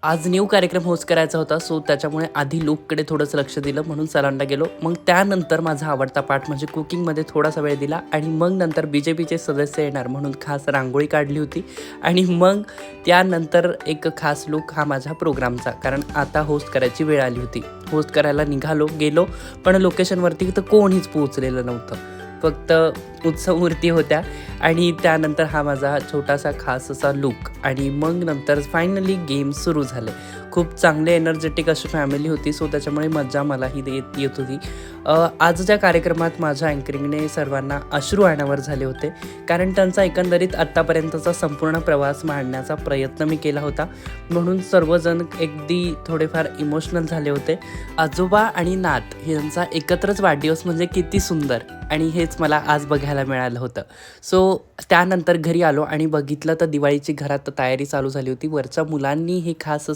आज न्यू कार्यक्रम होस्ट करायचा होता, सो त्याच्यामुळे आधी लूककडे थोडंसं लक्ष दिलं म्हणून सलूनला गेलो. मग त्यानंतर माझा आवडता पार्ट म्हणजे कुकिंगमध्ये थोडासा वेळ दिला आणि मग नंतर BJPचे सदस्य येणार म्हणून खास रांगोळी काढली होती आणि मग त्यानंतर एक खास लूक हा माझ्या प्रोग्रामचा, कारण आता होस्ट करायची वेळ आली होती. होस्ट करायला गेलो, पण लोकेशनवरती तर कोणीच पोहोचलेलं नव्हतं. फक्त उत्सवमूर्ती होत्या आणि त्यानंतर हा माझा छोटासा खास असा लूक आणि मग नंतर फायनली गेम सुरू झाले. खूप चांगले एनर्जेटिक अशी फॅमिली होती, सो त्याच्यामुळे मजा मलाही येत होती. आजच्या कार्यक्रमात माझ्या अँकरिंगने सर्वांना अश्रू अनावर झाले होते, कारण त्यांचा एकंदरीत आत्तापर्यंतचा संपूर्ण प्रवास मांडण्याचा प्रयत्न मी केला होता, म्हणून सर्वजण अगदी थोडेफार इमोशनल झाले होते. आजोबा आणि नात यांचा एकत्रच वाढदिवस म्हणजे किती सुंदर, आणि हेच मला आज बघायला मिळालं होतं. सो त्यानंतर घरी आलो आणि बघितलं तर दिवाळीची घरात तयारी चालू झाली होती. वरच्या मुलांनी हे खास